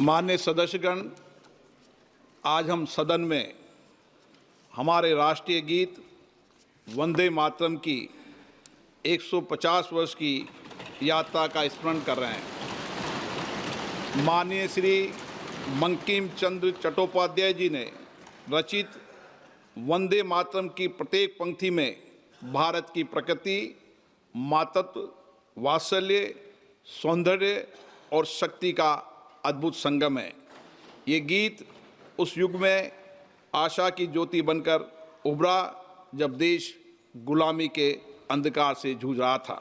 माननीय सदस्यगण, आज हम सदन में हमारे राष्ट्रीय गीत वंदे मातरम की 150 वर्ष की यात्रा का स्मरण कर रहे हैं। माननीय श्री बंकिम चंद्र चट्टोपाध्याय जी ने रचित वंदे मातरम की प्रत्येक पंक्ति में भारत की प्रकृति, मातृत्व, वात्सल्य, सौंदर्य और शक्ति का अद्भुत संगम है। ये गीत उस युग में आशा की ज्योति बनकर उभरा जब देश गुलामी के अंधकार से जूझ रहा था।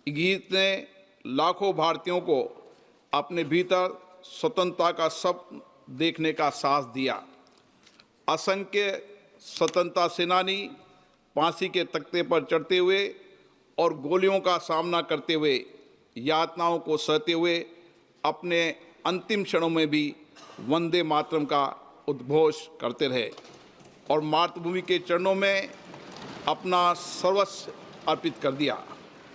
ये गीत ने लाखों भारतीयों को अपने भीतर स्वतंत्रता का सपना देखने का साहस दिया। असंख्य स्वतंत्रता सेनानी फांसी के तख्ते पर चढ़ते हुए और गोलियों का सामना करते हुए, यातनाओं को सहते हुए अपने अंतिम क्षणों में भी वंदे मातरम का उद्घोष करते रहे और मातृभूमि के चरणों में अपना सर्वस्व अर्पित कर दिया।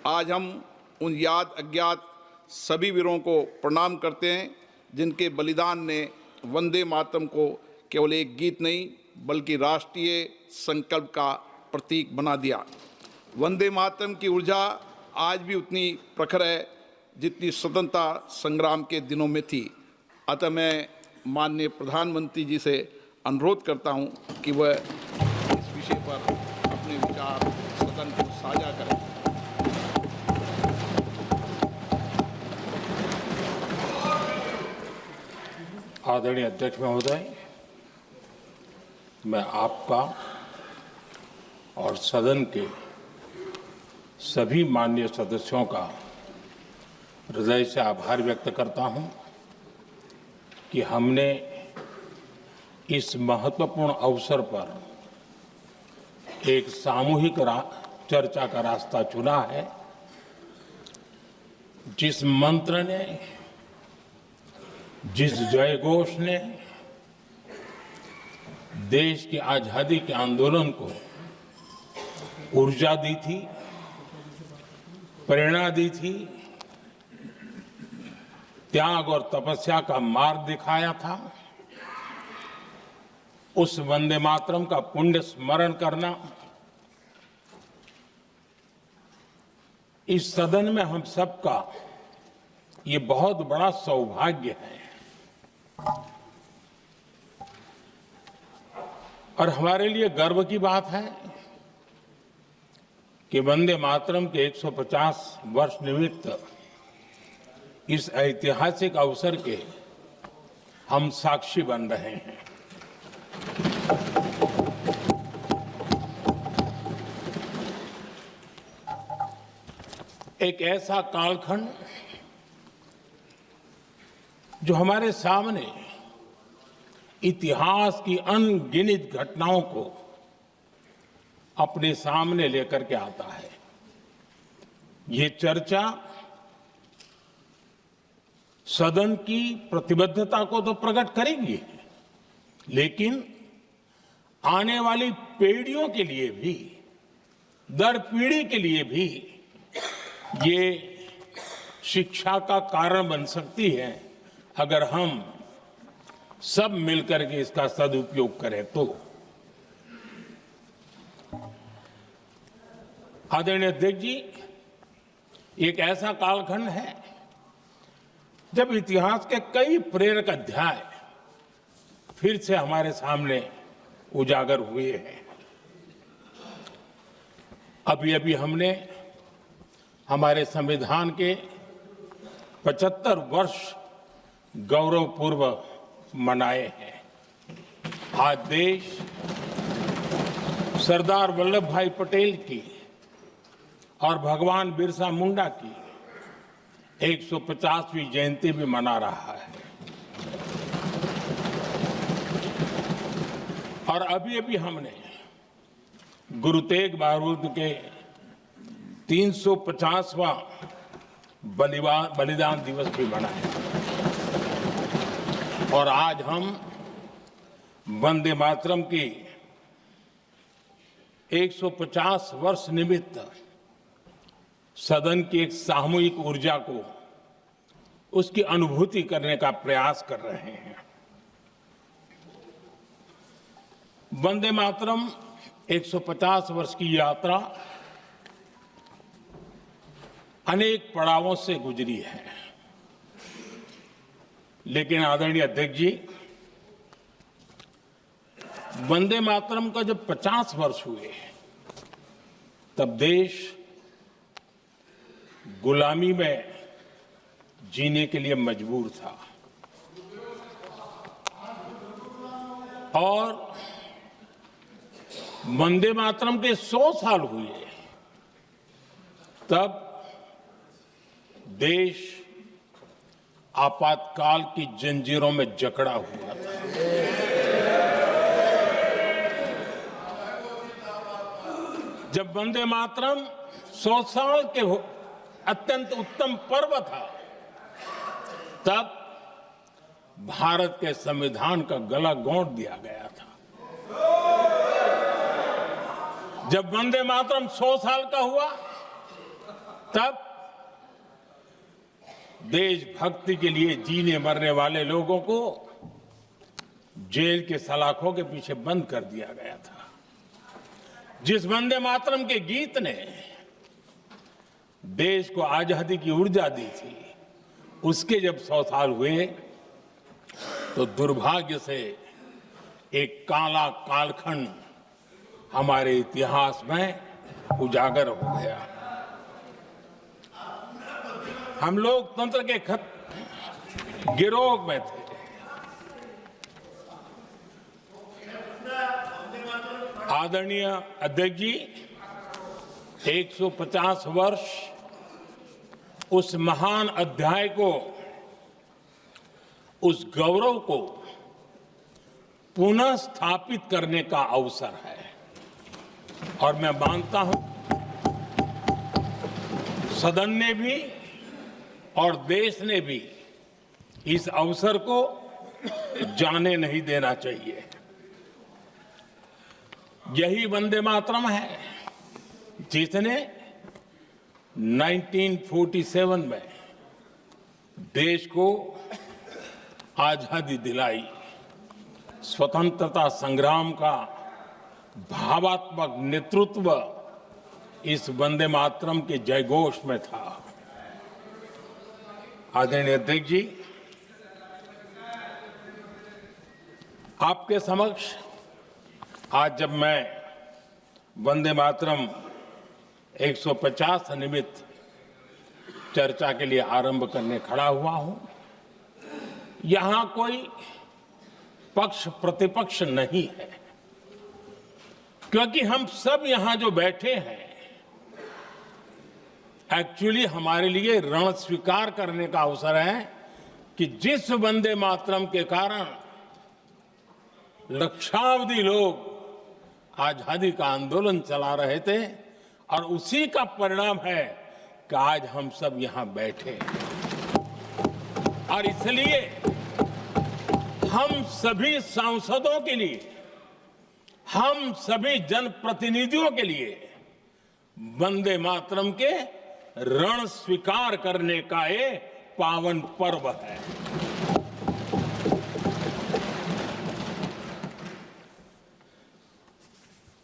आज हम उन याद अज्ञात सभी वीरों को प्रणाम करते हैं जिनके बलिदान ने वंदे मातरम को केवल एक गीत नहीं बल्कि राष्ट्रीय संकल्प का प्रतीक बना दिया। वंदे मातरम की ऊर्जा आज भी उतनी प्रखर है जितनी स्वतंत्रता संग्राम के दिनों में थी। अतः मैं माननीय प्रधानमंत्री जी से अनुरोध करता हूं कि वह इस विषय पर अपने विचार सदन को साझा करें। आदरणीय अध्यक्ष महोदय, मैं आपका और सदन के सभी माननीय सदस्यों का हृदय से आभार व्यक्त करता हूं कि हमने इस महत्वपूर्ण अवसर पर एक सामूहिक चर्चा का रास्ता चुना है। जिस मंत्र ने, जिस जयघोष ने देश की आजादी के आंदोलन को ऊर्जा दी थी, प्रेरणा दी थी, त्याग और तपस्या का मार्ग दिखाया था, उस वंदे मातरम का पुण्य स्मरण करना इस सदन में हम सबका ये बहुत बड़ा सौभाग्य है और हमारे लिए गर्व की बात है कि वंदे मातरम के 150 वर्ष निमित्त इस ऐतिहासिक अवसर के हम साक्षी बन रहे हैं। एक ऐसा कालखंड जो हमारे सामने इतिहास की अनगिनत घटनाओं को अपने सामने लेकर के आता है। ये चर्चा सदन की प्रतिबद्धता को तो प्रकट करेगी, लेकिन आने वाली पीढ़ियों के लिए भी, दर पीढ़ी के लिए भी ये शिक्षा का कारण बन सकती है अगर हम सब मिलकर के इसका सदुपयोग करें तो। आदरणीय अध्यक्ष जी, एक ऐसा कालखंड है जब इतिहास के कई प्रेरक अध्याय फिर से हमारे सामने उजागर हुए हैं। अभी अभी हमने हमारे संविधान के 75 वर्ष गौरवपूर्व मनाए हैं। आज देश सरदार वल्लभ भाई पटेल की और भगवान बिरसा मुंडा की 150वीं जयंती भी मना रहा है और अभी अभी हमने गुरु तेग बहादुर के 350वां बलिदान दिवस भी मनाया और आज हम वंदे मातरम की 150 वर्ष निमित्त सदन की एक सामूहिक ऊर्जा को उसकी अनुभूति करने का प्रयास कर रहे हैं। वंदे मातरम 150 वर्ष की यात्रा अनेक पड़ावों से गुजरी है, लेकिन आदरणीय अध्यक्ष जी, वंदे मातरम का जब 50 वर्ष हुए तब देश गुलामी में जीने के लिए मजबूर था और वंदे मातरम के 100 साल हुए तब देश आपातकाल की जंजीरों में जकड़ा हुआ था। जब वंदे मातरम 100 साल के अत्यंत उत्तम पर्व था, तब भारत के संविधान का गला घोंट दिया गया था। जब वंदे मातरम 100 साल का हुआ, तब देशभक्ति के लिए जीने मरने वाले लोगों को जेल के सलाखों के पीछे बंद कर दिया गया था। जिस वंदे मातरम के गीत ने देश को आजादी की ऊर्जा दी थी, उसके जब 100 साल हुए तो दुर्भाग्य से एक काला कालखंड हमारे इतिहास में उजागर हो गया। हम लोकतंत्र के गिरोह में थे। आदरणीय अध्यक्ष जी, 150 वर्ष उस महान अध्याय को, उस गौरव को पुनः स्थापित करने का अवसर है और मैं मानता हूं सदन ने भी और देश ने भी इस अवसर को जाने नहीं देना चाहिए। यही वंदे मातरम है जिसने 1947 में देश को आजादी दिलाई। स्वतंत्रता संग्राम का भावात्मक नेतृत्व इस वंदे मातरम के जयघोष में था। आदरणीय अध्यक्ष जी, आपके समक्ष आज जब मैं वंदे मातरम 150 निमित्त चर्चा के लिए आरंभ करने खड़ा हुआ हूं, यहां कोई पक्ष प्रतिपक्ष नहीं है, क्योंकि हम सब यहां जो बैठे हैं एक्चुअली हमारे लिए रण स्वीकार करने का अवसर है कि जिस वंदे मातरम के कारण लक्षावधि लोग आजादी का आंदोलन चला रहे थे और उसी का परिणाम है कि आज हम सब यहां बैठे हैं। और इसलिए हम सभी सांसदों के लिए, हम सभी जनप्रतिनिधियों के लिए वंदे मातरम के रण स्वीकार करने का ये पावन पर्व है।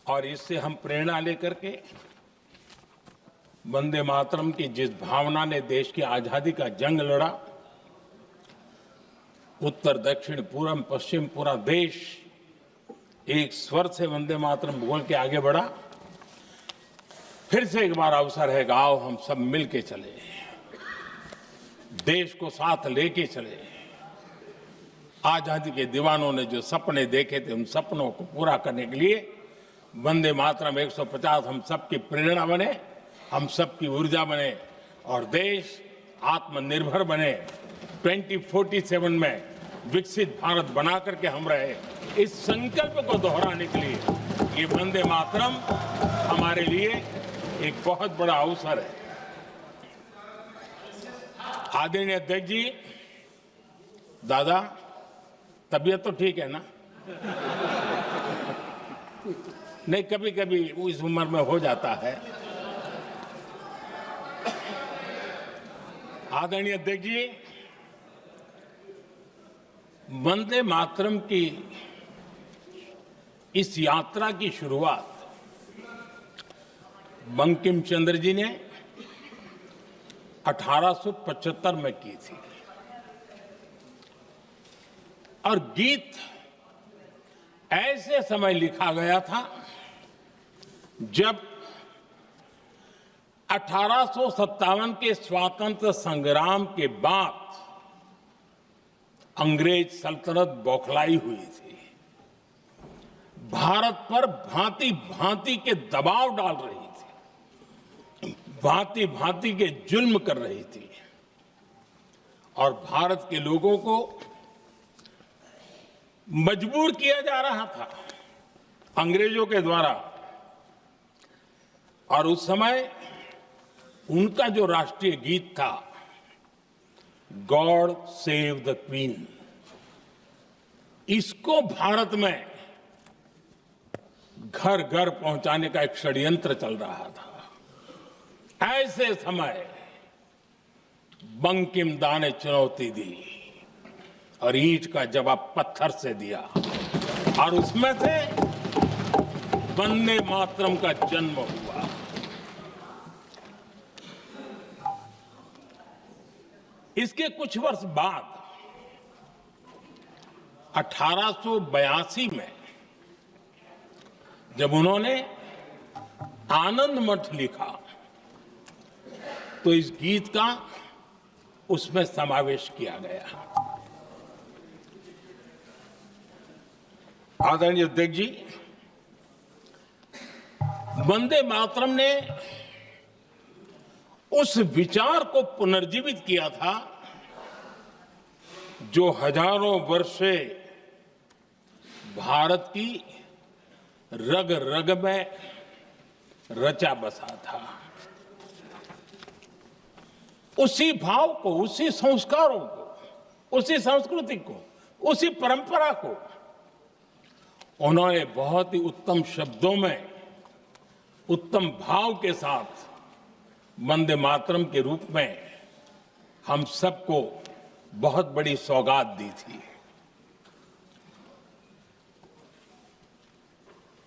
और इससे हम प्रेरणा लेकर के वंदे मातरम की जिस भावना ने देश की आजादी का जंग लड़ा, उत्तर दक्षिण पूर्व पश्चिम पूरा देश एक स्वर से वंदे मातरम बोल के आगे बढ़ा। फिर से एक बार अवसर है, आओ हम सब मिल के चले, देश को साथ लेके चले। आजादी के दीवानों ने जो सपने देखे थे, उन सपनों को पूरा करने के लिए वंदे मातरम 150 हम सबकी प्रेरणा बने, हम सबकी ऊर्जा बने और देश आत्मनिर्भर बने। 2047 में विकसित भारत बना करके हम रहे, इस संकल्प को दोहराने के लिए ये वंदे मातरम हमारे लिए एक बहुत बड़ा अवसर है। आदरणीय अध्यक्ष जी, दादा तबीयत तो ठीक है ना? नहीं, कभी कभी इस उम्र में हो जाता है। आदरणीय अध्यक्ष जी, वंदे मातरम की इस यात्रा की शुरुआत बंकिम चंद्र जी ने 1875 में की थी और गीत ऐसे समय लिखा गया था जब 1857 के स्वातंत्र संग्राम के बाद अंग्रेज सल्तनत बौखलाई हुई थी, भारत पर भांति भांति के दबाव डाल रही थी, भांति भांति के जुल्म कर रही थी और भारत के लोगों को मजबूर किया जा रहा था अंग्रेजों के द्वारा। और उस समय उनका जो राष्ट्रीय गीत था, गॉड सेव द क्वीन, इसको भारत में घर घर पहुंचाने का एक षड्यंत्र चल रहा था। ऐसे समय बंकिम दा ने चुनौती दी और ईंट का जवाब पत्थर से दिया और उसमें से वंदे मातरम का जन्म हुआ। इसके कुछ वर्ष बाद 1882 में जब उन्होंने आनंद मठ लिखा तो इस गीत का उसमें समावेश किया गया। आदरणीय अध्यक्ष जी, वंदे मातरम ने उस विचार को पुनर्जीवित किया था जो हजारों वर्ष से भारत की रग रग में रचा बसा था। उसी भाव को, उसी संस्कारों को, उसी संस्कृति को, उसी परंपरा को उन्होंने बहुत ही उत्तम शब्दों में, उत्तम भाव के साथ वंदे मातरम के रूप में हम सबको बहुत बड़ी सौगात दी थी।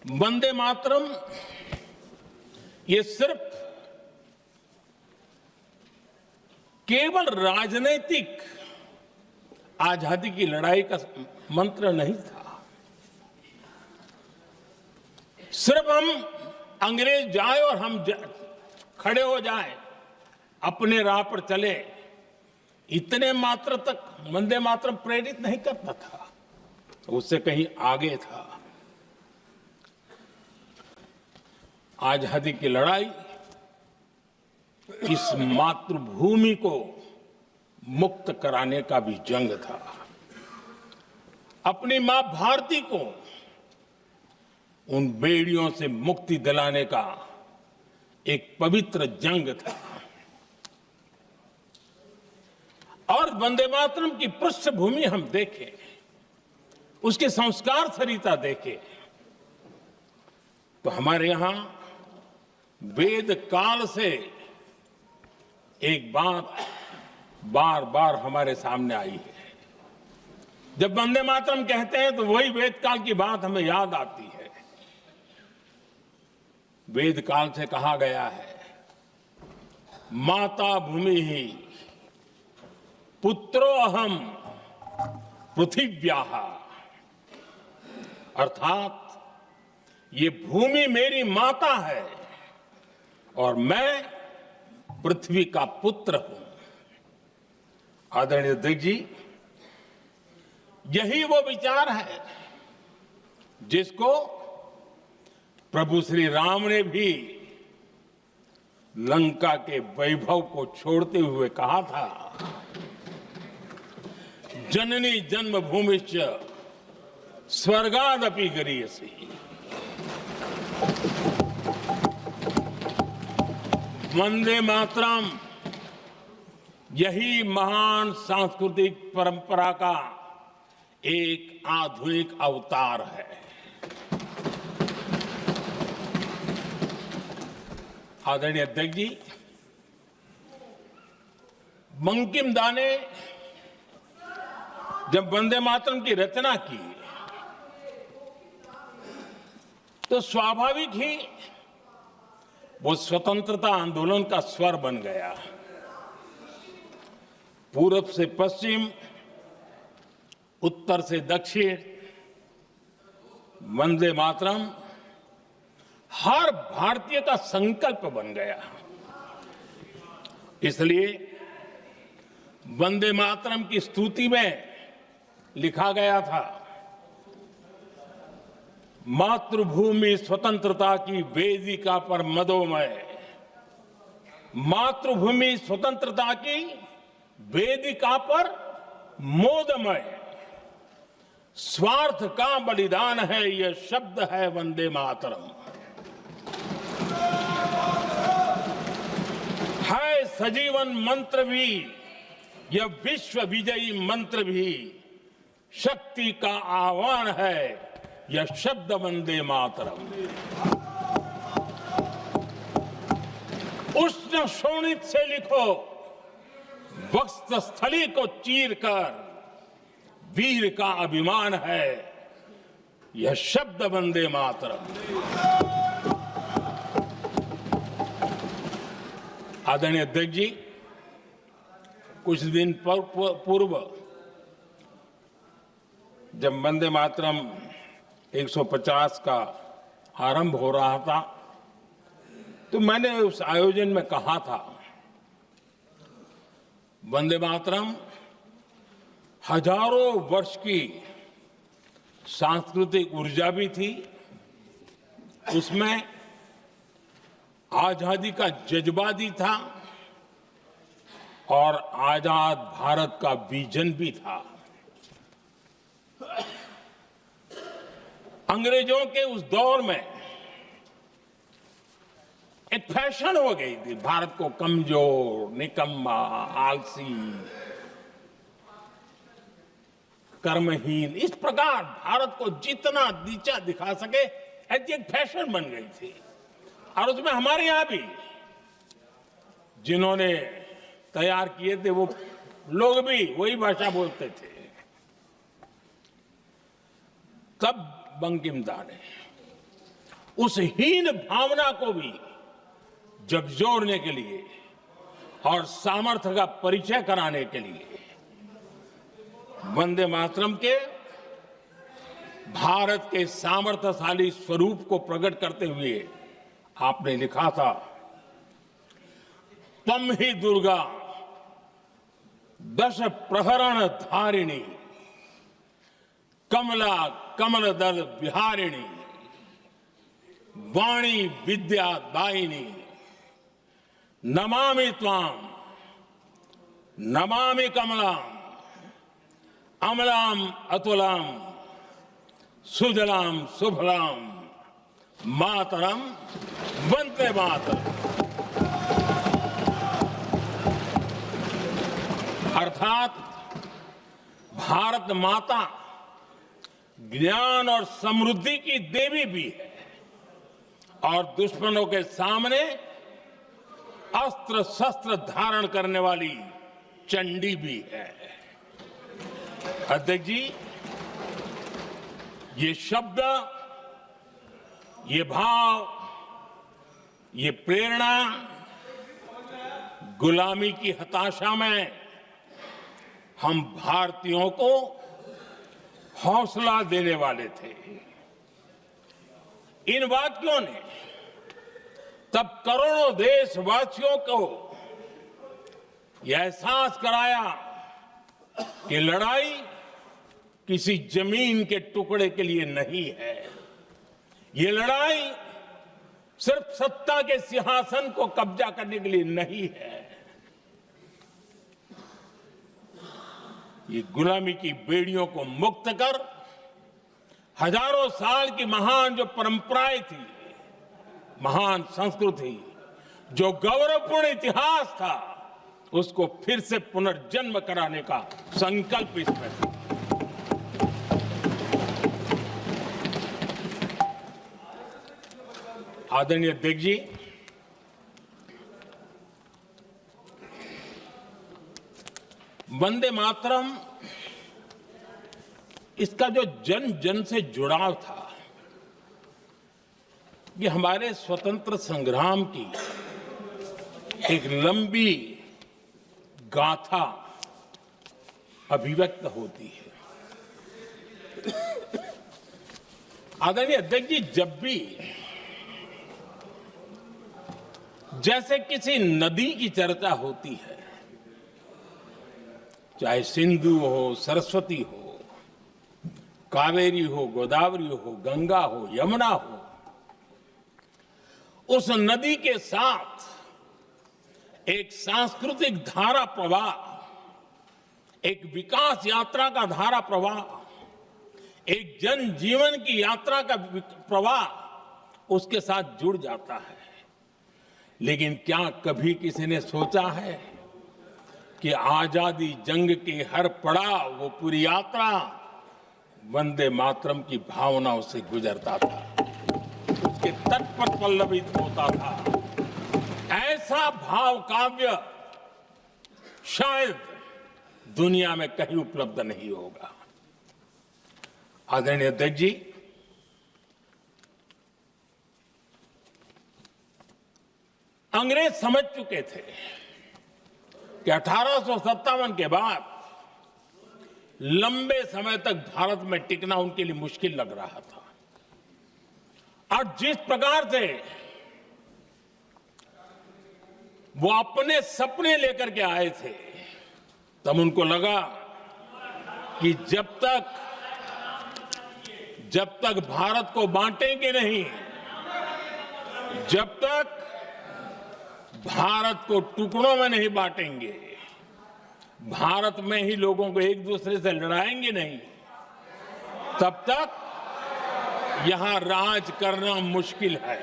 वंदे मातरम ये सिर्फ केवल राजनीतिक आजादी की लड़ाई का मंत्र नहीं था। सिर्फ हम अंग्रेज जाए और हम खड़े हो जाए, अपने राह पर चले, इतने मात्र तक वंदे मातरम प्रेरित नहीं करता था, उससे कहीं आगे था। आजादी की लड़ाई इस मातृभूमि को मुक्त कराने का भी जंग था। अपनी मां भारती को उन बेड़ियों से मुक्ति दिलाने का एक पवित्र जंग था। और वंदे मातरम की पृष्ठभूमि हम देखें, उसके संस्कार सरिता देखें, तो हमारे यहां वेद काल से एक बात बार बार हमारे सामने आई है। जब वंदे मातरम कहते हैं तो वही वेद काल की बात हमें याद आती है। वेद काल से कहा गया है, माता भूमि ही पुत्रो अहम पृथिव्याः, अर्थात ये भूमि मेरी माता है और मैं पृथ्वी का पुत्र हूं। आदरणीय अध्यक्ष जी, यही वो विचार है जिसको प्रभु श्री राम ने भी लंका के वैभव को छोड़ते हुए कहा था, जननी जन्मभूमिश्च स्वर्गादपि गरीयसी। वंदे मातरम यही महान सांस्कृतिक परंपरा का एक आधुनिक अवतार है। आदरणीय अध्यक्ष जी, बंकिम दा ने जब वंदे मातरम की रचना की तो स्वाभाविक ही वो स्वतंत्रता आंदोलन का स्वर बन गया। पूरब से पश्चिम, उत्तर से दक्षिण, वंदे मातरम हर भारतीय का संकल्प बन गया। इसलिए वंदे मातरम की स्तुति में लिखा गया था, मातृभूमि स्वतंत्रता की वेदिका पर मदोमय, मातृभूमि स्वतंत्रता की वेदिका पर मोदमय, स्वार्थ का बलिदान है यह शब्द है वंदे मातरम। है सजीवन मंत्र भी यह विश्व विजयी मंत्र भी, शक्ति का आह्वान है यह शब्द वंदे मातरम। उष्ण शोणित से लिखो, वक्षस्थली को चीरकर, वीर का अभिमान है यह शब्द वंदे मातरम। आदरणीय अध्यक्ष जी, कुछ दिन पूर्व जब वंदे मातरम 150 का आरंभ हो रहा था तो मैंने उस आयोजन में कहा था, वंदे मातरम हजारों वर्ष की सांस्कृतिक ऊर्जा भी थी, उसमें आजादी का जज्बा भी था और आजाद भारत का विजन भी था। अंग्रेजों के उस दौर में एक फैशन हो गई थी भारत को कमजोर, निकम्मा, आलसी, कर्महीन, इस प्रकार भारत को जितना नीचा दिखा सके ऐसी एक फैशन बन गई थी। और उसमें हमारे यहां भी जिन्होंने तैयार किए थे वो लोग भी वही भाषा बोलते थे। तब बंकिमदा ने उस हीन भावना को भी झकझोरने के लिए और सामर्थ्य का परिचय कराने के लिए वंदे मातरम के भारत के सामर्थ्यशाली स्वरूप को प्रकट करते हुए आपने लिखा था, त्वं ही दुर्गा दश प्रहरण धारिणी, कमला कमल दल विहारिणी, वाणी विद्या दायिनी, नमामि त्वाम नमामि कमलाम, अमलाम अतुलाम, सुजलाम सुफलाम, मातरम वंदे मातरम। अर्थात भारत माता ज्ञान और समृद्धि की देवी भी है और दुश्मनों के सामने अस्त्र शस्त्र धारण करने वाली चंडी भी है। अध्यक्ष जी, ये शब्द, ये भाव, ये प्रेरणा गुलामी की हताशा में हम भारतीयों को हौसला देने वाले थे। इन वाक्यों ने तब करोड़ों देशवासियों को यह एहसास कराया कि लड़ाई किसी जमीन के टुकड़े के लिए नहीं है, ये लड़ाई सिर्फ सत्ता के सिंहासन को कब्जा करने के लिए नहीं है, ये गुलामी की बेड़ियों को मुक्त कर हजारों साल की महान जो परंपराएं थी, महान संस्कृति, जो गौरवपूर्ण इतिहास था, उसको फिर से पुनर्जन्म कराने का संकल्प इसमें था। आदरणीय अध्यक्ष जी, वंदे मातरम इसका जो जन जन से जुड़ाव था, ये हमारे स्वतंत्र संग्राम की एक लंबी गाथा अभिव्यक्त होती है। आदरणीय अध्यक्ष जी, जब भी जैसे किसी नदी की चर्चा होती है, चाहे सिंधु हो, सरस्वती हो, कावेरी हो, गोदावरी हो, गंगा हो, यमुना हो, उस नदी के साथ एक सांस्कृतिक धारा प्रवाह, एक विकास यात्रा का धारा प्रवाह, एक जन जीवन की यात्रा का प्रवाह उसके साथ जुड़ जाता है। लेकिन क्या कभी किसी ने सोचा है कि आजादी जंग के हर पड़ाव, वो पूरी यात्रा वंदे मातरम की भावनाओं से गुजरता था, उसके तट पर पल्लवित होता था। ऐसा भाव काव्य शायद दुनिया में कहीं उपलब्ध नहीं होगा। आदरणीय अध्यक्ष जी, अंग्रेज समझ चुके थे कि 1857 के बाद लंबे समय तक भारत में टिकना उनके लिए मुश्किल लग रहा था। और जिस प्रकार से वो अपने सपने लेकर के आए थे, तब उनको लगा कि जब तक भारत को बांटेंगे नहीं, जब तक भारत को टुकड़ों में नहीं बांटेंगे, भारत में ही लोगों को एक दूसरे से लड़ाएंगे नहीं, तब तक यहां राज करना मुश्किल है।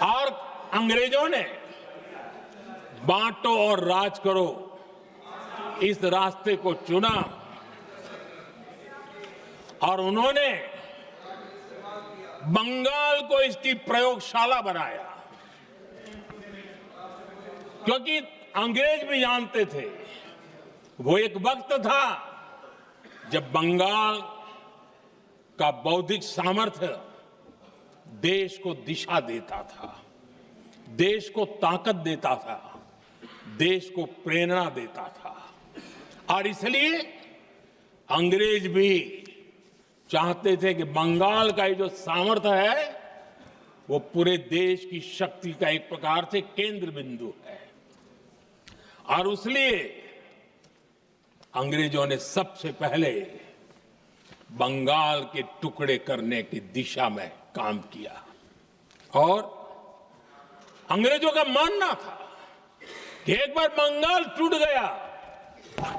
और अंग्रेजों ने बांटो और राज करो इस रास्ते को चुना और उन्होंने बंगाल को इसकी प्रयोगशाला बनाया, क्योंकि अंग्रेज भी जानते थे वो एक वक्त था जब बंगाल का बौद्धिक सामर्थ्य देश को दिशा देता था, देश को ताकत देता था, देश को प्रेरणा देता था। और इसलिए अंग्रेज भी चाहते थे कि बंगाल का ये जो सामर्थ्य है वो पूरे देश की शक्ति का एक प्रकार से केंद्र बिंदु है। और इसलिए अंग्रेजों ने सबसे पहले बंगाल के टुकड़े करने की दिशा में काम किया। और अंग्रेजों का मानना था कि एक बार बंगाल टूट गया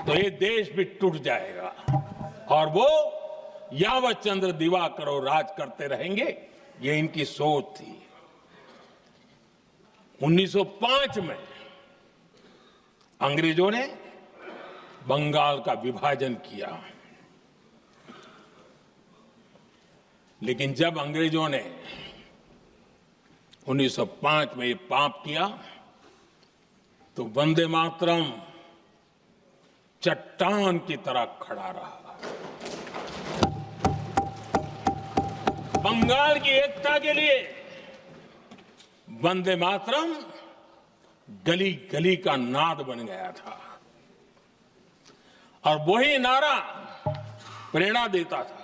तो ये देश भी टूट जाएगा, और वो यावत चंद्र दिवाकरो राज करते रहेंगे, ये इनकी सोच थी। 1905 में अंग्रेजों ने बंगाल का विभाजन किया, लेकिन जब अंग्रेजों ने 1905 में ये पाप किया तो वंदे मातरम चट्टान की तरह खड़ा रहा। बंगाल की एकता के लिए वंदे मातरम गली गली का नाद बन गया था, और वही नारा प्रेरणा देता था।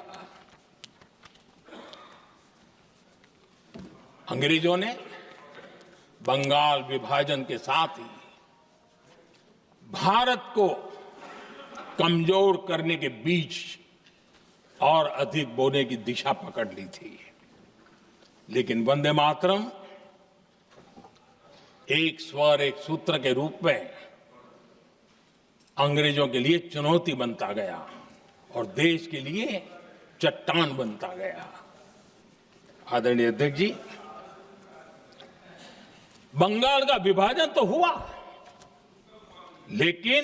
अंग्रेजों ने बंगाल विभाजन के साथ ही भारत को कमजोर करने के बीच और अधिक बोने की दिशा पकड़ ली थी। लेकिन वंदे मातरम एक स्वर एक सूत्र के रूप में अंग्रेजों के लिए चुनौती बनता गया और देश के लिए चट्टान बनता गया। आदरणीय अध्यक्ष जी, बंगाल का विभाजन तो हुआ, लेकिन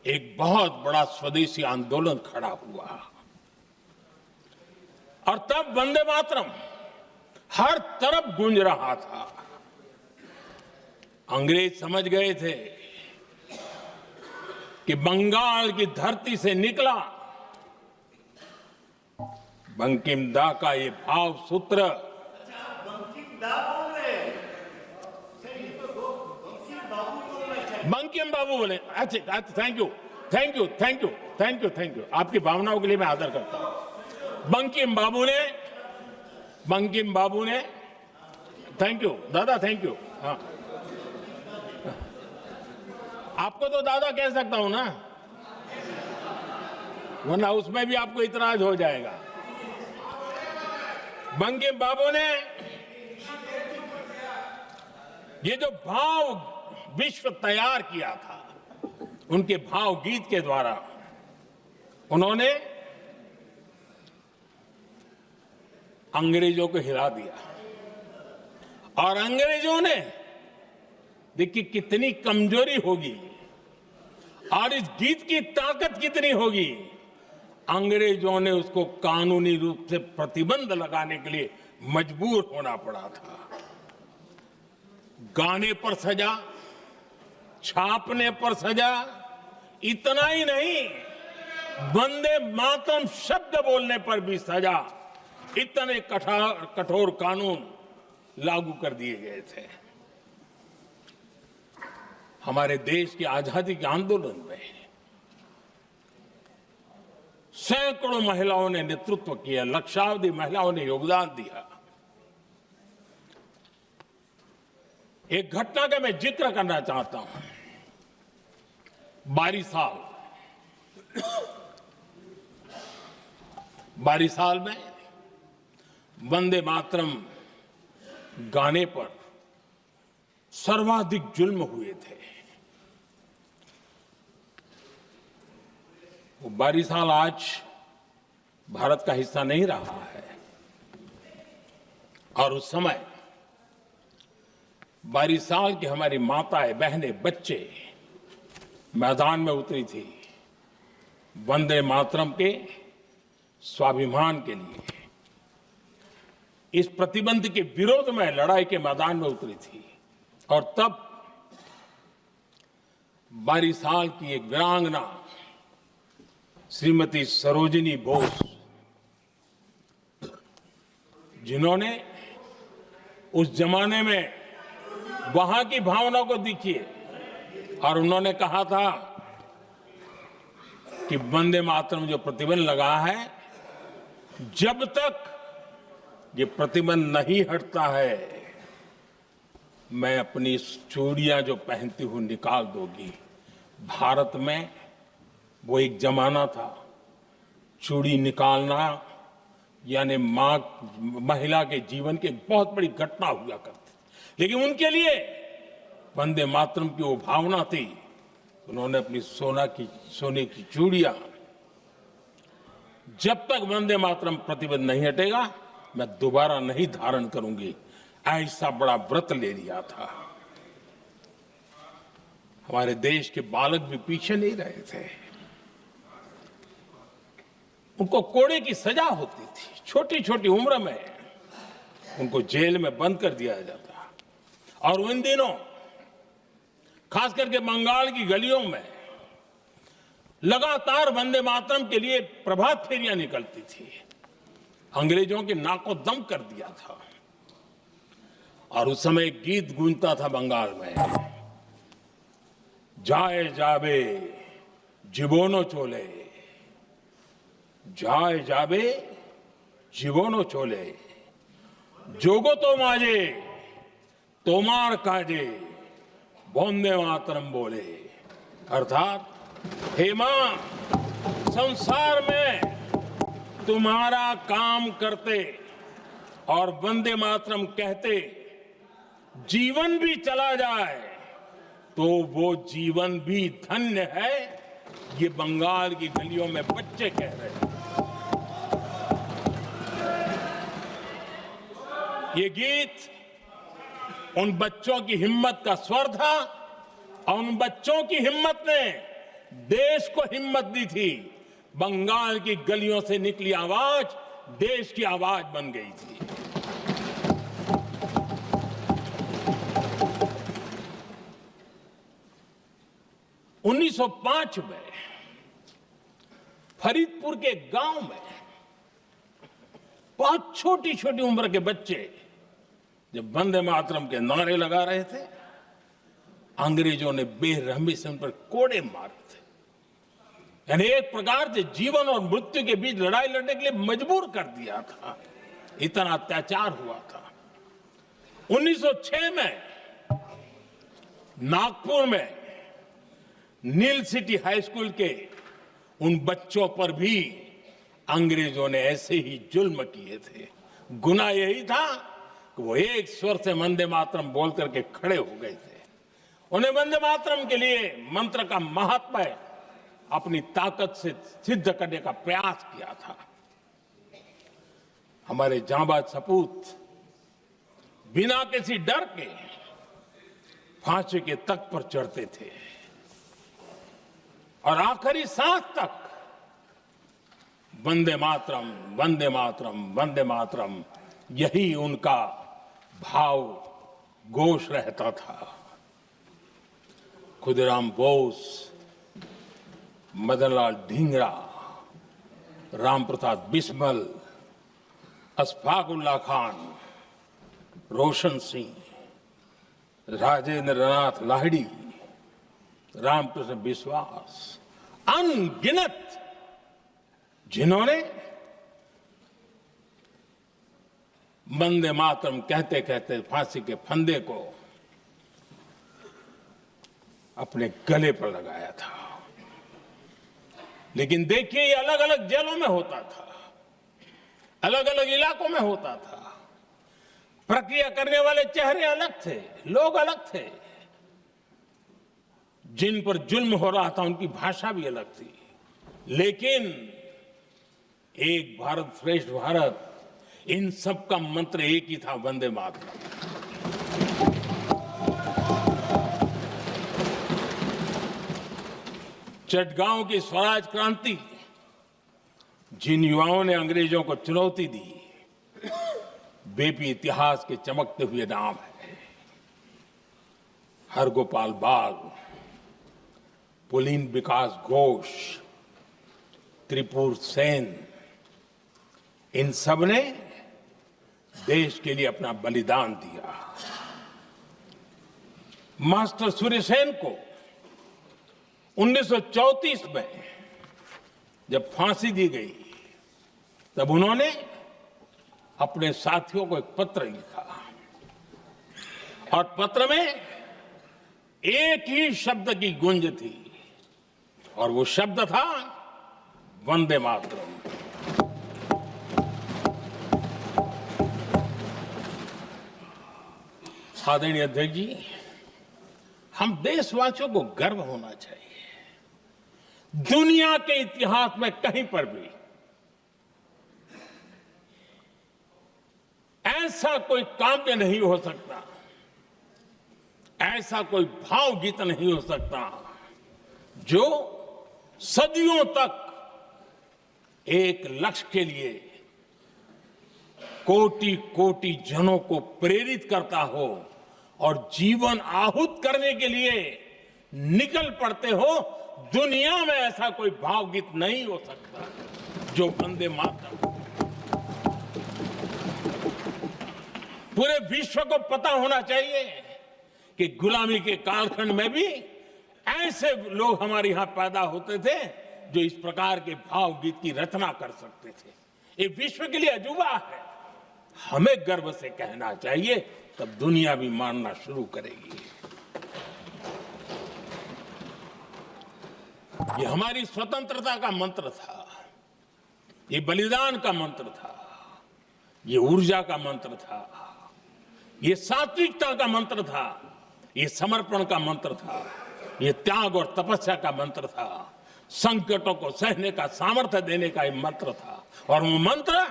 एक बहुत बड़ा स्वदेशी आंदोलन खड़ा हुआ, और तब वंदे मातरम हर तरफ गूंज रहा था। अंग्रेज समझ गए थे कि बंगाल की धरती से निकला बंकिम दा का ये भाव सूत्र, बंकिम बाबू बोले। अच्छा, thank you thank you thank you thank you thank you, आपकी भावनाओं के लिए मैं आदर करता हूं। बंकिम बाबू ने थैंक यू दादा, थैंक यू। हाँ, आपको तो दादा कह सकता हूं ना, वरना उसमें भी आपको इतराज हो जाएगा। बंकिम बाबू ने ये जो भाव विश्व तैयार किया था, उनके भाव गीत के द्वारा उन्होंने अंग्रेजों को हिला दिया। और अंग्रेजों ने देखिए कितनी कमजोरी होगी और इस गीत की ताकत कितनी होगी, अंग्रेजों ने उसको कानूनी रूप से प्रतिबंध लगाने के लिए मजबूर होना पड़ा था। गाने पर सजा, छापने पर सजा, इतना ही नहीं, वंदे मातरम शब्द बोलने पर भी सजा। इतने कठोर कानून लागू कर दिए गए थे। हमारे देश की आजादी के आंदोलन में सैकड़ों महिलाओं ने नेतृत्व किया, लक्षावधि महिलाओं ने योगदान दिया। एक घटना का मैं जिक्र करना चाहता हूं। 22 साल में वंदे मातरम गाने पर सर्वाधिक जुल्म हुए थे। वो 22 साल आज भारत का हिस्सा नहीं रहा है, और उस समय 22 साल की हमारी माताएं, बहनें, बच्चे मैदान में उतरी थी वंदे मातरम के स्वाभिमान के लिए। इस प्रतिबंध के विरोध में लड़ाई के मैदान में उतरी थी। और तब 22 साल की एक वीरांगना श्रीमती सरोजिनी बोस, जिन्होंने उस जमाने में वहां की भावना को देखिए, और उन्होंने कहा था कि वंदे मातरम जो प्रतिबंध लगा है, जब तक ये प्रतिबंध नहीं हटता है, मैं अपनी चूड़ियां जो पहनती हूं निकाल दूंगी। भारत में वो एक जमाना था, चूड़ी निकालना यानी महिला के जीवन की एक बहुत बड़ी घटना हुआ करती। लेकिन उनके लिए वंदे मातरम की वो भावना थी, उन्होंने अपनी सोने की चूड़ियां, जब तक वंदे मातरम प्रतिबंध नहीं हटेगा मैं दोबारा नहीं धारण करूंगी, ऐसा बड़ा व्रत ले लिया था। हमारे देश के बालक भी पीछे नहीं रहे थे। उनको कोड़े की सजा होती थी, छोटी छोटी उम्र में उनको जेल में बंद कर दिया जाता। और उन दिनों खास करके बंगाल की गलियों में लगातार वंदे मातरम के लिए प्रभात फेरियां निकलती थी। अंग्रेजों के नाक को दम कर दिया था। और उस समय एक गीत गूंजता था बंगाल में, जाए जाबे जीवोनो चोले, जाए जाबे जीवोनो चोले, जोगो तो माजे तोमार काजे, वंदे मातरम बोले। अर्थात हे मां, संसार में तुम्हारा काम करते और वंदे मातरम कहते जीवन भी चला जाए तो वो जीवन भी धन्य है। ये बंगाल की गलियों में बच्चे कह रहे हैं। ये गीत उन बच्चों की हिम्मत का स्वर था, और उन बच्चों की हिम्मत ने देश को हिम्मत दी थी। बंगाल की गलियों से निकली आवाज देश की आवाज बन गई थी। 1905 में फरीदपुर के गांव में बहुत छोटी छोटी उम्र के बच्चे जब वंदे मातरम के नारे लगा रहे थे, अंग्रेजों ने बेरहमी से उन पर कोड़े मारे थे। यानी एक प्रकार से जीवन और मृत्यु के बीच लड़ाई लड़ने के लिए मजबूर कर दिया था, इतना अत्याचार हुआ था। 1906 में नागपुर में नील सिटी हाई स्कूल के उन बच्चों पर भी अंग्रेजों ने ऐसे ही जुल्म किए थे। गुनाह यही था कि वो एक स्वर से वंदे मातरम बोल करके खड़े हो गए थे। उन्हें वंदे मातरम के लिए मंत्र का महात्म्य अपनी ताकत से सिद्ध करने का प्रयास किया था। हमारे जांबाज सपूत बिना किसी डर के फांसी के तख्त पर चढ़ते थे और आखिरी सांस तक वंदे मातरम, वंदे मातरम, वंदे मातरम, यही उनका भाव घोष रहता था। खुदीराम बोस, मदनलाल ढींगरा, राम प्रसाद बिस्मल, अशफाक उल्लाह खान, रोशन सिंह, राजेंद्र नाथ लाहिड़ी, रामकृष्ण विश्वास, अनगिनत जिन्होंने वंदे मातरम कहते कहते फांसी के फंदे को अपने गले पर लगाया था। लेकिन देखिए, ये अलग अलग जेलों में होता था, अलग अलग इलाकों में होता था। प्रक्रिया करने वाले चेहरे अलग थे, लोग अलग थे। जिन पर जुल्म हो रहा था उनकी भाषा भी अलग थी, लेकिन एक भारत श्रेष्ठ भारत, इन सब का मंत्र एक ही था, वंदे मातरम। चटगांव की स्वराज क्रांति, जिन युवाओं ने अंग्रेजों को चुनौती दी, वे भी इतिहास के चमकते हुए नाम है। हरगोपाल बाग, पुलिन विकास घोष, त्रिपुर सेन, इन सब ने देश के लिए अपना बलिदान दिया। मास्टर सूर्यसेन को 1934 में जब फांसी दी गई, तब उन्होंने अपने साथियों को एक पत्र लिखा और पत्र में एक ही शब्द की गूंज थी और वो शब्द था वंदे मातरम। आदरणीय अध्यक्ष जी, हम देशवासियों को गर्व होना चाहिए। दुनिया के इतिहास में कहीं पर भी ऐसा कोई काव्य नहीं हो सकता, ऐसा कोई भावगीत नहीं हो सकता जो सदियों तक एक लक्ष्य के लिए कोटि कोटि जनों को प्रेरित करता हो और जीवन आहूत करने के लिए निकल पड़ते हो। दुनिया में ऐसा कोई भावगीत नहीं हो सकता जो वंदे मातरम। पूरे विश्व को पता होना चाहिए कि गुलामी के कालखंड में भी ऐसे लोग हमारे यहां पैदा होते थे जो इस प्रकार के भावगीत की रचना कर सकते थे। ये विश्व के लिए अजूबा है, हमें गर्व से कहना चाहिए, तब दुनिया भी मानना शुरू करेगी। ये हमारी स्वतंत्रता का मंत्र था, ये बलिदान का मंत्र था, ये ऊर्जा का मंत्र था, ये सात्विकता का मंत्र था, ये समर्पण का मंत्र था, ये त्याग और तपस्या का मंत्र था, संकटों को सहने का सामर्थ्य देने का ये मंत्र था, और वो मंत्र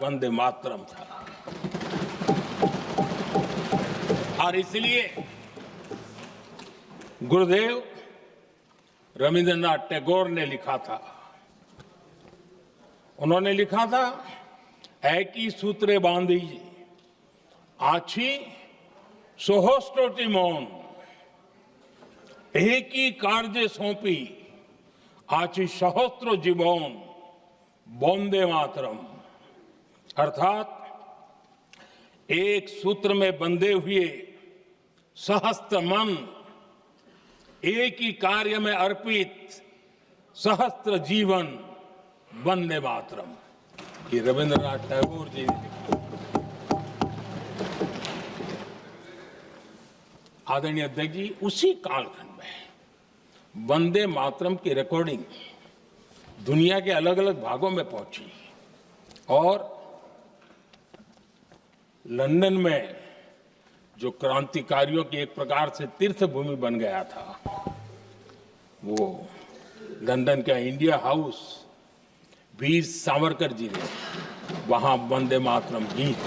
वंदे मातरम था। और इसलिए गुरुदेव रविंद्रनाथ टैगोर ने लिखा था, उन्होंने लिखा था, एकी सूत्रे बांधी आछी सोहोस्टोटी मौन, একই কার্যে সঁপি আছি সহস্র জীবন वंदे मातरम अर्थात एक सूत्र में बंधे हुए सहस्त्र मन, एक ही कार्य में अर्पित सहस्त्र जीवन, वंदे मातरम। ये रविंद्रनाथ टैगोर जी ने लिखा। आदरणीय अध्यक्ष जी, उसी कालखंड में वंदे मातरम की रिकॉर्डिंग दुनिया के अलग अलग भागों में पहुंची और लंदन में जो क्रांतिकारियों की एक प्रकार से तीर्थ भूमि बन गया था, वो लंदन का इंडिया हाउस, वीर सावरकर जी ने वहां वंदे मातरम गीत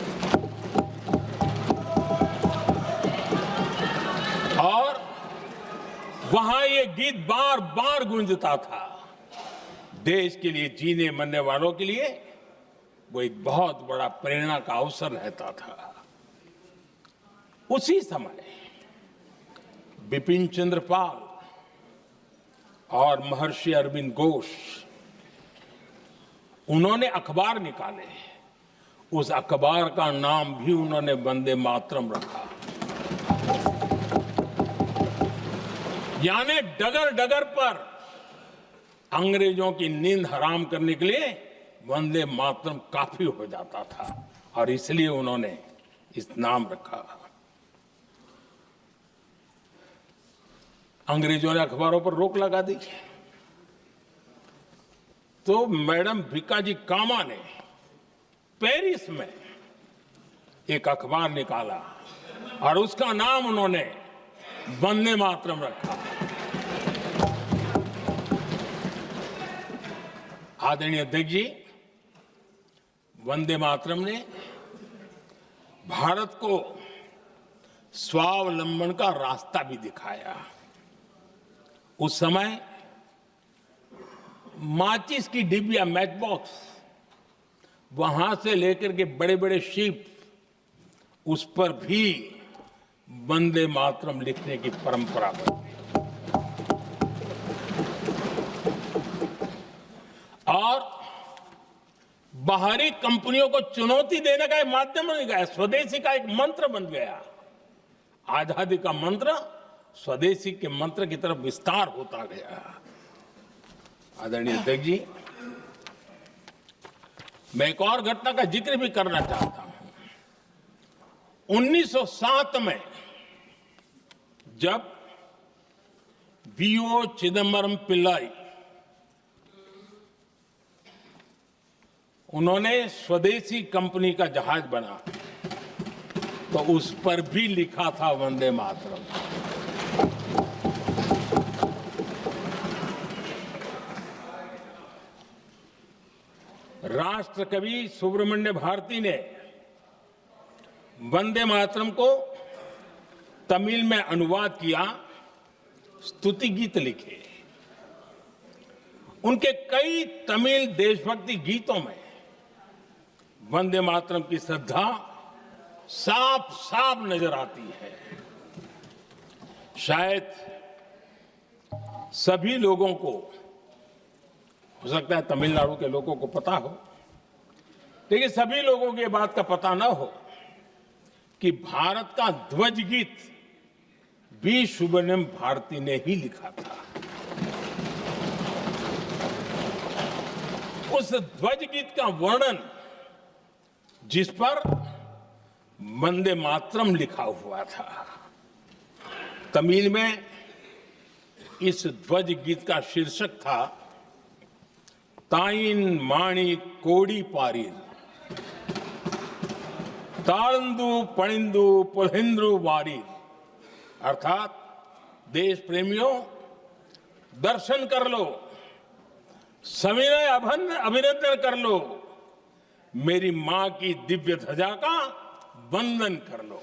और वहां ये गीत बार बार गूंजता था। देश के लिए जीने मरने वालों के लिए वो एक बहुत बड़ा प्रेरणा का अवसर रहता था। उसी समय बिपिन चंद्र पाल और महर्षि अरविंद घोष, उन्होंने अखबार निकाले। उस अखबार का नाम भी उन्होंने वंदे मातरम रखा। यानी डगर डगर पर अंग्रेजों की नींद हराम करने के लिए वंदे मातरम काफी हो जाता था और इसलिए उन्होंने इस नाम रखा। अंग्रेजों ने अखबारों पर रोक लगा दी तो मैडम भिकाजी कामा ने पेरिस में एक अखबार निकाला और उसका नाम उन्होंने वंदे मातरम रखा। आदरणीय अध्यक्ष जी, वंदे मातरम ने भारत को स्वावलंबन का रास्ता भी दिखाया। उस समय माचिस की डिबिया, मैच बॉक्स, वहां से लेकर के बड़े बड़े शिप, उस पर भी वंदे मातरम लिखने की परंपरा बनी और बाहरी कंपनियों को चुनौती देने का एक माध्यम बन गया, स्वदेशी का एक मंत्र बन गया। आजादी का मंत्र स्वदेशी के मंत्र की तरफ विस्तार होता गया। आदरणीय अध्यक्ष जी, मैं एक और घटना का जिक्र भी करना चाहता हूं। 1907 में जब वीओ चिदम्बरम पिल्लाई, उन्होंने स्वदेशी कंपनी का जहाज बना तो उस पर भी लिखा था वंदे मातरम। राष्ट्र कवि सुब्रमण्य भारती ने वंदे मातरम को तमिल में अनुवाद किया, स्तुति गीत लिखे। उनके कई तमिल देशभक्ति गीतों में वंदे मातरम की श्रद्धा साफ साफ नजर आती है। शायद सभी लोगों को, हो सकता है तमिलनाडु के लोगों को पता हो, लेकिन सभी लोगों को ये बात का पता ना हो कि भारत का ध्वज गीत वी सुब्रमण्यम भारती ने ही लिखा था। उस ध्वज गीत का वर्णन, जिस पर वंदे मातरम लिखा हुआ था, तमिल में इस ध्वज गीत का शीर्षक था ताइन माणी कोडी पारीर, ताळंदु पणिंदु पुलहिंद्रु वारीर। अर्थात देश प्रेमियों, दर्शन कर लो, सविनय अभिनंदन कर लो, मेरी मां की दिव्य ध्वजा का वंदन कर लो।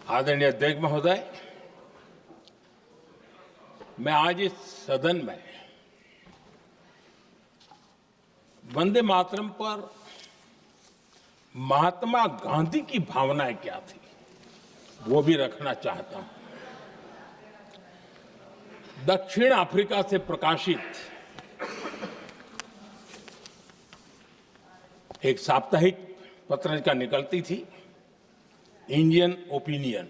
आदरणीय अध्यक्ष महोदय, मैं आज इस सदन में वंदे मातरम पर महात्मा गांधी की भावनाएं क्या थी वो भी रखना चाहता हूं। दक्षिण अफ्रीका से प्रकाशित एक साप्ताहिक पत्रिका निकलती थी, इंडियन ओपिनियन,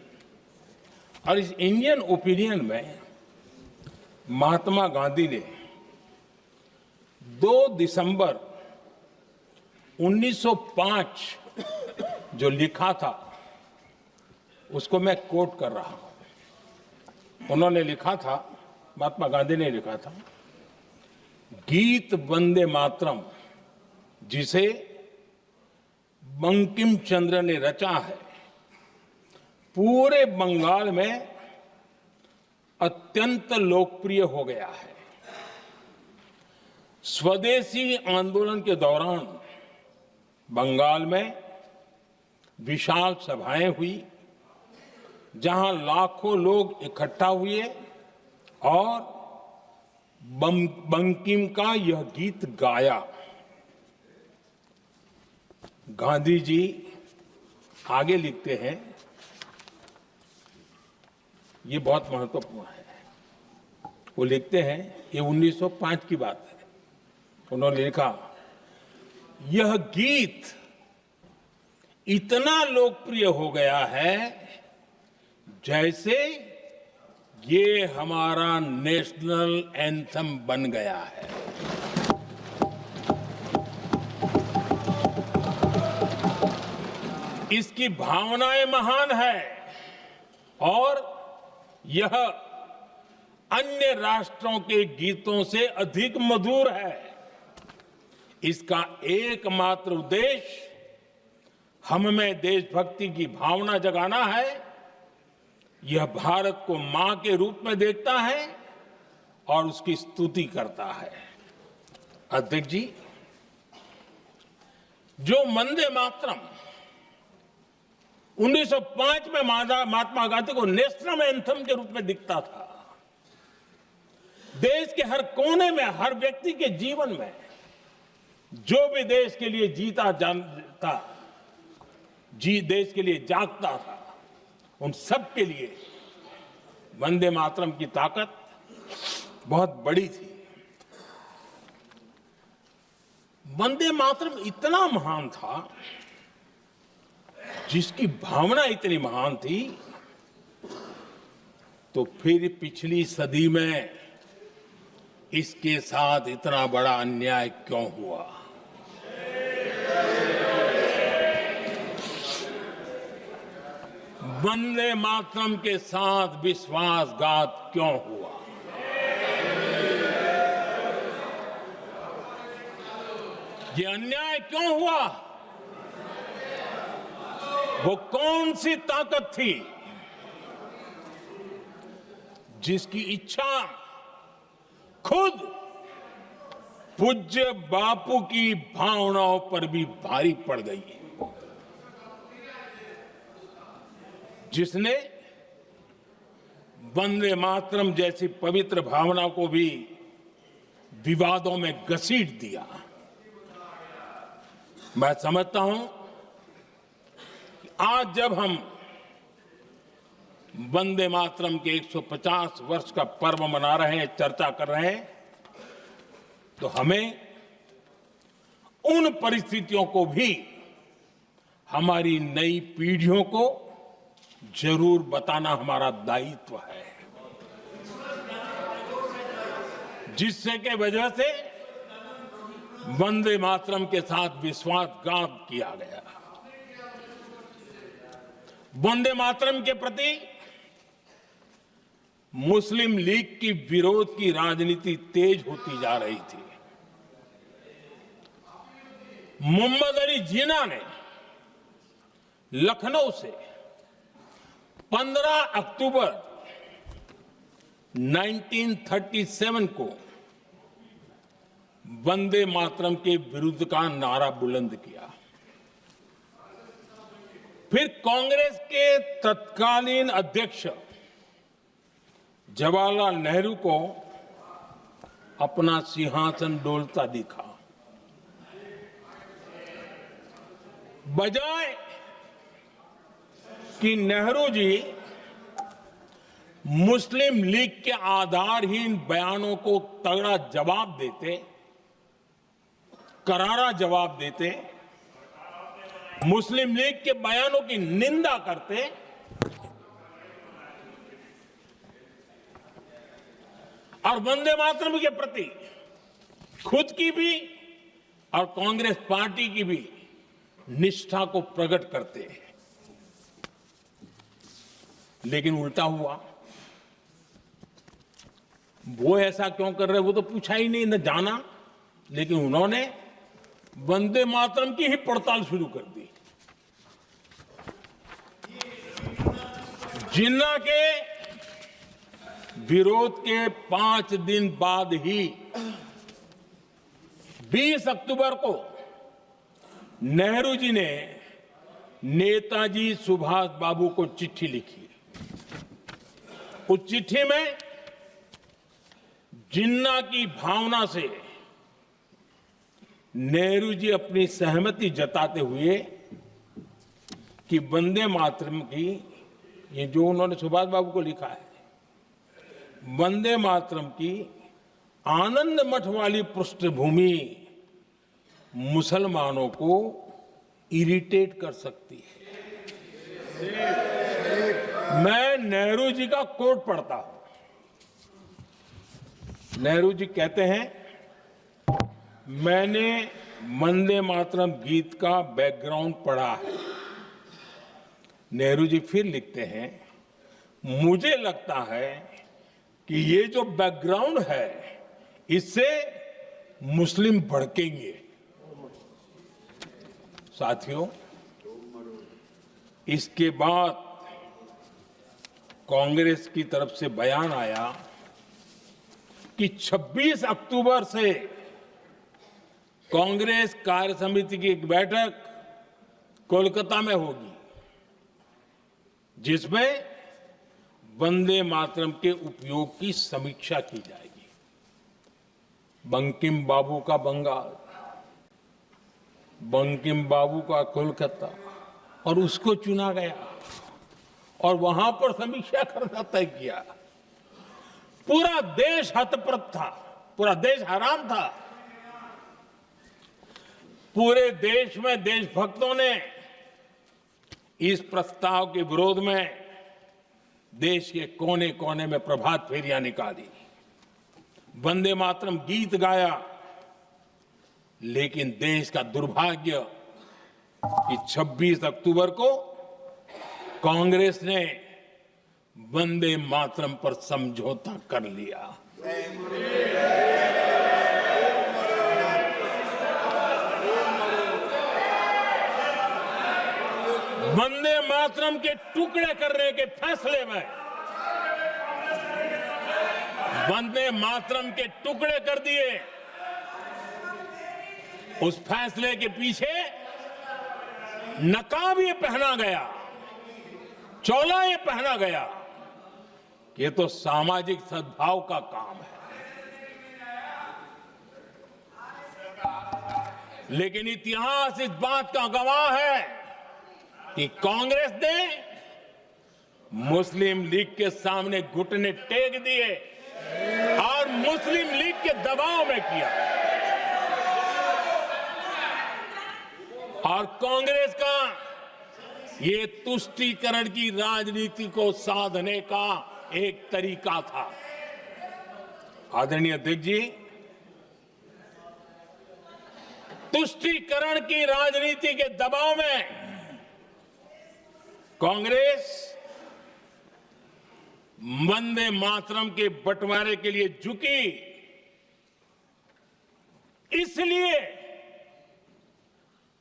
और इस इंडियन ओपिनियन में महात्मा गांधी ने 2 दिसंबर 1905 जो लिखा था उसको मैं कोट कर रहा हूं। उन्होंने लिखा था, महात्मा गांधी ने लिखा था, गीत वंदे मातरम जिसे बंकिम चंद्र ने रचा है पूरे बंगाल में अत्यंत लोकप्रिय हो गया है। स्वदेशी आंदोलन के दौरान बंगाल में विशाल सभाएं हुई जहां लाखों लोग इकट्ठा हुए और बंकिम का यह गीत गाया। गांधी जी आगे लिखते हैं, ये बहुत महत्वपूर्ण है। वो लिखते हैं, ये 1905 की बात है। उन्होंने लिखा, यह गीत इतना लोकप्रिय हो गया है जैसे ये हमारा नेशनल एंथम बन गया है। इसकी भावनाएं महान है और यह अन्य राष्ट्रों के गीतों से अधिक मधुर है। इसका एकमात्र उद्देश्य हम में देशभक्ति की भावना जगाना है। यह भारत को मां के रूप में देखता है और उसकी स्तुति करता है। अध्यक्ष जी, जो वंदे मातरम 1905 में महात्मा गांधी को नेशनल एंथम के रूप में दिखता था, देश के हर कोने में, हर व्यक्ति के जीवन में जो भी देश के लिए जीता जानता, देश के लिए जागता था, उन सब के लिए वंदे मातरम की ताकत बहुत बड़ी थी। वंदे मातरम इतना महान था, जिसकी भावना इतनी महान थी, तो फिर पिछली सदी में इसके साथ इतना बड़ा अन्याय क्यों हुआ? वंदे मातरम के साथ विश्वासघात क्यों हुआ? ये अन्याय क्यों हुआ? वो कौन सी ताकत थी जिसकी इच्छा खुद पूज्य बापू की भावनाओं पर भी भारी पड़ गई, जिसने वंदे मातरम जैसी पवित्र भावना को भी विवादों में घसीट दिया? मैं समझता हूं कि आज जब हम वंदे मातरम के 150 वर्ष का पर्व मना रहे हैं, चर्चा कर रहे हैं, तो हमें उन परिस्थितियों को भी हमारी नई पीढ़ियों को जरूर बताना हमारा दायित्व है, जिससे के वजह से वंदे मातरम के साथ विश्वासघात किया गया। वंदे मातरम के प्रति मुस्लिम लीग की विरोध की राजनीति तेज होती जा रही थी। मोहम्मद अली जिन्ना ने लखनऊ से 15 अक्टूबर 1937 को वंदे मातरम के विरुद्ध का नारा बुलंद किया। फिर कांग्रेस के तत्कालीन अध्यक्ष जवाहरलाल नेहरू को अपना सिंहासन डोलता दिखा। बजाय कि नेहरू जी मुस्लिम लीग के आधारहीन बयानों को तगड़ा जवाब देते, करारा जवाब देते, मुस्लिम लीग के बयानों की निंदा करते, और वंदे मातरम के प्रति खुद की भी और कांग्रेस पार्टी की भी निष्ठा को प्रकट करते हैं। लेकिन उल्टा हुआ। वो ऐसा क्यों कर रहे वो तो पूछा ही नहीं, न जाना, लेकिन उन्होंने वंदे मातरम की ही पड़ताल शुरू कर दी। जिन्ना के विरोध के 5 दिन बाद ही 20 अक्टूबर को नेहरू जी ने नेताजी सुभाष बाबू को चिट्ठी लिखी। उस चिट्ठी में जिन्ना की भावना से नेहरू जी अपनी सहमति जताते हुए कि वंदे मातरम की, ये जो उन्होंने सुभाष बाबू को लिखा है, वंदे मातरम की आनंद मठ वाली पृष्ठभूमि मुसलमानों को इरिटेट कर सकती है। मैं नेहरू जी का कोट पढ़ता हूं। नेहरू जी कहते हैं, मैंने वंदे मातरम गीत का बैकग्राउंड पढ़ा है। नेहरू जी फिर लिखते हैं, मुझे लगता है कि ये जो बैकग्राउंड है इससे मुस्लिम भड़केंगे। साथियों, इसके बाद कांग्रेस की तरफ से बयान आया कि 26 अक्टूबर से कांग्रेस कार्य समिति की एक बैठक कोलकाता में होगी, जिसमें वंदे मातरम के उपयोग की समीक्षा की जाएगी। बंकिम बाबू का बंगाल, बंकिम बाबू का कोलकाता, और उसको चुना गया और वहां पर समीक्षा करना तय किया। पूरा देश हतप्रभ था, पूरा देश हैरान था। पूरे देश में देशभक्तों ने इस प्रस्ताव के विरोध में देश के कोने कोने में प्रभात फेरियां निकाली, वंदे मातरम गीत गाया। लेकिन देश का दुर्भाग्य कि 26 अक्टूबर को कांग्रेस ने वंदे मातरम पर समझौता कर लिया। वंदे मातरम के टुकड़े करने के फैसले में, वंदे मातरम के टुकड़े कर दिए। उस फैसले के पीछे नकाब ये पहना गया, चोला ये पहना गया कि ये तो सामाजिक सद्भाव का काम है। लेकिन इतिहास इस बात का गवाह है कि कांग्रेस ने मुस्लिम लीग के सामने घुटने टेक दिए और मुस्लिम लीग के दबाव में किया। और कांग्रेस का ये तुष्टीकरण की राजनीति को साधने का एक तरीका था। आदरणीय अध्यक्ष जी, तुष्टीकरण की राजनीति के दबाव में कांग्रेस वंदे मातरम के बंटवारे के लिए झुकी। इसलिए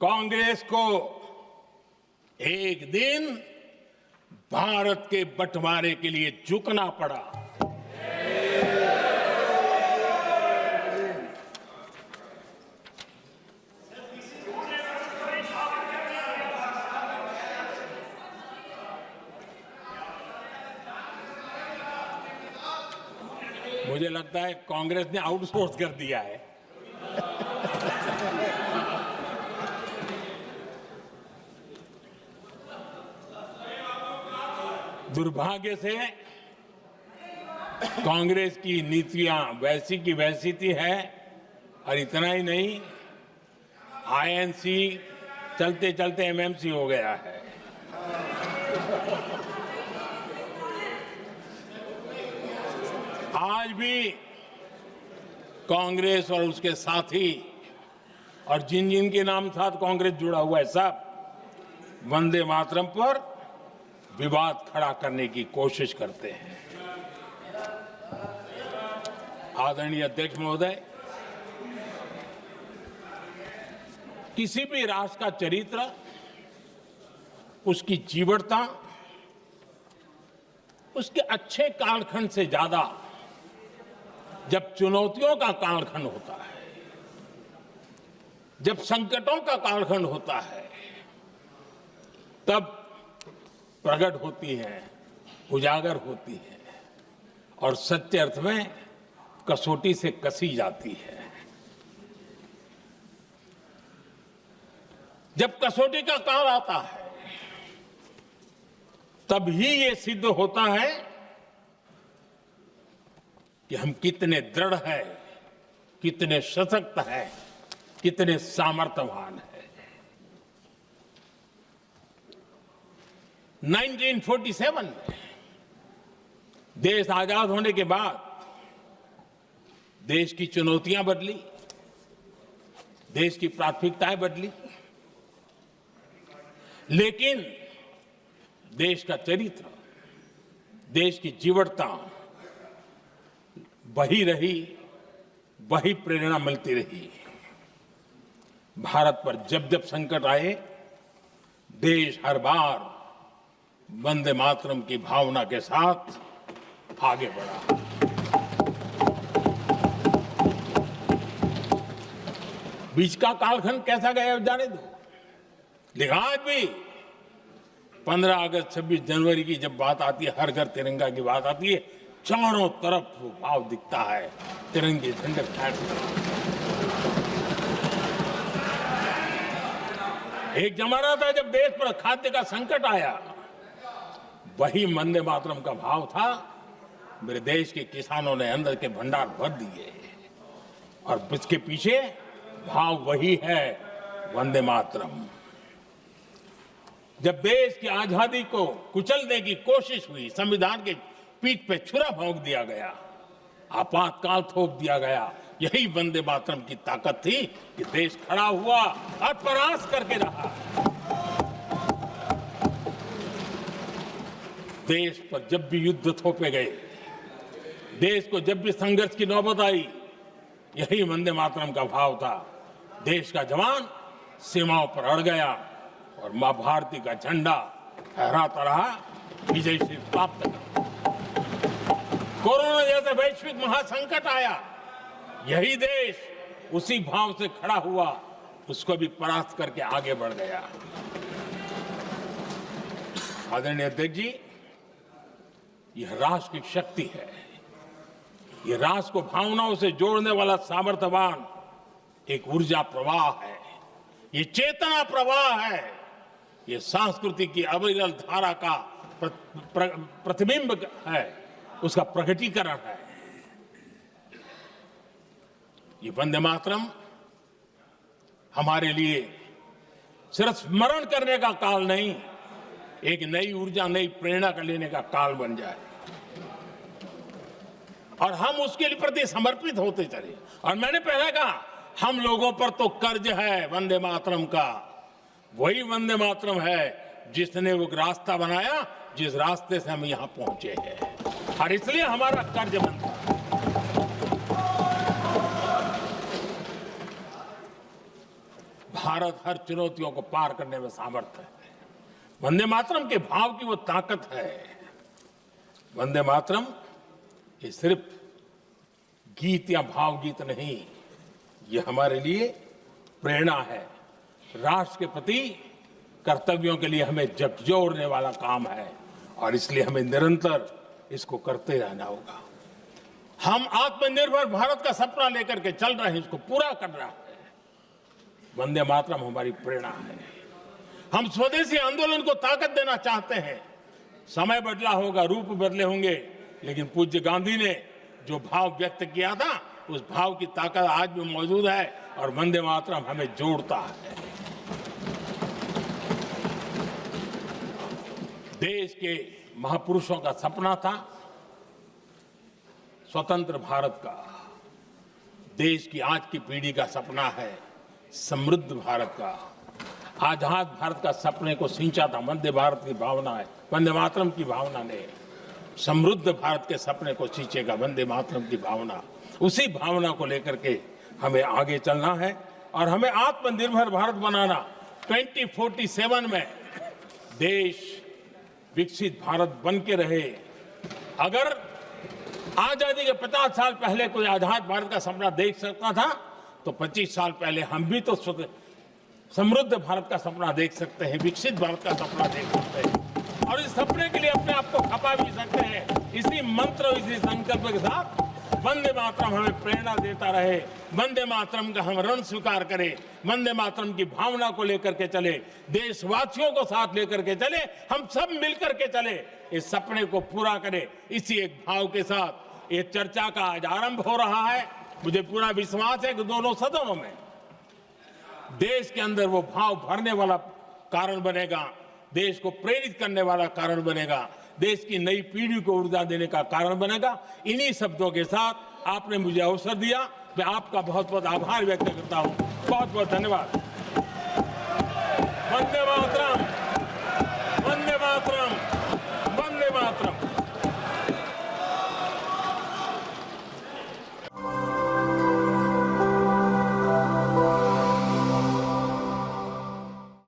कांग्रेस को एक दिन भारत के बंटवारे के लिए झुकना पड़ा। मुझे लगता है कांग्रेस ने आउटसोर्स कर दिया है। दुर्भाग्य से कांग्रेस की नीतियां वैसी की वैसी थी है, और इतना ही नहीं, आईएनसी चलते चलते एमएमसी हो गया है। आज भी कांग्रेस और उसके साथी और जिन जिन के नाम साथ कांग्रेस जुड़ा हुआ है, सब वंदे मातरम पर विवाद खड़ा करने की कोशिश करते हैं। आदरणीय अध्यक्ष महोदय, किसी भी राष्ट्र का चरित्र, उसकी जीवटता, उसके अच्छे कालखंड से ज्यादा जब चुनौतियों का कालखंड होता है, जब संकटों का कालखंड होता है, तब प्रकट होती है, उजागर होती है और सच्चे अर्थ में कसौटी से कसी जाती है। जब कसौटी का काल आता है, तब ही ये सिद्ध होता है कि हम कितने दृढ़ हैं, कितने सशक्त हैं, कितने सामर्थ्यवान हैं। 1947 में देश आजाद होने के बाद देश की चुनौतियां बदली, देश की प्राथमिकताएं बदली, लेकिन देश का चरित्र, देश की जीवटता वही रही, वही प्रेरणा मिलती रही। भारत पर जब जब संकट आए, देश हर बार वंदे मातरम की भावना के साथ आगे बढ़ा। बीच का कालखंड कैसा गया जाने दो, लेकिन आज भी 15 अगस्त 26 जनवरी की जब बात आती है, हर घर तिरंगा की बात आती है, चारों तरफ वो भाव दिखता है, तिरंगे झंडे फहराते। एक जमाना था जब देश पर खाद्य का संकट आया, वही वंदे मातरम का भाव था। मेरे देश के किसानों ने अंदर के भंडार भर दिए और इसके पीछे भाव वही है, वंदे मातरम। जब देश की आजादी को कुचलने की कोशिश हुई, संविधान के पीठ पे छुरा भोंक दिया गया, आपातकाल थोप दिया गया, यही वंदे मातरम की ताकत थी कि देश खड़ा हुआ और परास्त करके रहा। देश पर जब भी युद्ध थोपे गए, देश को जब भी संघर्ष की नौबत आई, यही वंदे मातरम का भाव था। देश का जवान सीमाओं पर अड़ गया और मां भारती का झंडा फहराता रहा, विजय श्री प्राप्त कर। कोरोना जैसा वैश्विक महासंकट आया, यही देश उसी भाव से खड़ा हुआ, उसको भी परास्त करके आगे बढ़ गया। आदरणीय अध्यक्ष जी, यह राष्ट्र की शक्ति है, यह राष्ट्र को भावनाओं से जोड़ने वाला सामर्थ्यवान एक ऊर्जा प्रवाह है, ये चेतना प्रवाह है, ये संस्कृति की अविरल धारा का प्रतिबिंब है, उसका प्रकटीकरण है। ये वंदे मातरम हमारे लिए सिर्फ स्मरण करने का काल नहीं, एक नई ऊर्जा, नई प्रेरणा का लेने का काल बन जाए और हम उसके प्रति समर्पित होते चले। और मैंने पहले कहा, हम लोगों पर तो कर्ज है वंदे मातरम का। वही वंदे मातरम है जिसने वो रास्ता बनाया, जिस रास्ते से हम यहां पहुंचे हैं, और इसलिए हमारा कर्ज बनता है। भारत हर चुनौतियों को पार करने में सामर्थ्य है। वंदे मातरम के भाव की वो ताकत है। वंदे मातरम ये सिर्फ गीत या भावगीत नहीं, ये हमारे लिए प्रेरणा है। राष्ट्र के प्रति कर्तव्यों के लिए हमें झकझोरने वाला काम है और इसलिए हमें निरंतर इसको करते रहना होगा। हम आत्मनिर्भर भारत का सपना लेकर के चल रहे हैं, इसको पूरा कर रहा है। वंदे मातरम हमारी प्रेरणा है। हम स्वदेशी आंदोलन को ताकत देना चाहते हैं, समय बदला होगा, रूप बदले होंगे, लेकिन पूज्य गांधी ने जो भाव व्यक्त किया था उस भाव की ताकत आज भी मौजूद है और वंदे मातरम हमें जोड़ता है। देश के महापुरुषों का सपना था स्वतंत्र भारत का। देश की आज की पीढ़ी का सपना है समृद्ध भारत का। आजाद भारत का सपने को सिंचा था वंदे भारत की भावना है, वंदे मातरम की भावना ने। समृद्ध भारत के सपने को सिंचेगा वंदे मातरम की भावना। उसी भावना को लेकर के हमें आगे चलना है और हमें आत्मनिर्भर भारत बनाना। 2047 में देश विकसित भारत बन के रहे। अगर आजादी के 50 साल पहले कोई आजाद भारत का सपना देख सकता था तो 25 साल पहले हम भी तो समृद्ध भारत का सपना देख सकते हैं, विकसित भारत का सपना देख सकते हैं और इस सपने के लिए अपने आप को खपा भी सकते हैं। इसी मंत्र, इसी संकल्प के साथ वंदे मातरम हमें प्रेरणा देता रहे। वंदे मातरम का हम रण स्वीकार करें, वंदे मातरम की भावना को लेकर के चले, देशवासियों को साथ लेकर के चले, हम सब मिलकर के चले, इस सपने को पूरा करें। इसी एक भाव के साथ ये चर्चा का आज आरंभ हो रहा है। मुझे पूरा विश्वास है कि दोनों सदनों में देश के अंदर वो भाव भरने वाला कारण बनेगा, देश को प्रेरित करने वाला कारण बनेगा, देश की नई पीढ़ी को ऊर्जा देने का कारण बनेगा। इन्हीं शब्दों के साथ आपने मुझे अवसर दिया, मैं आपका बहुत बहुत आभार व्यक्त करता हूं। बहुत बहुत धन्यवाद। वंदे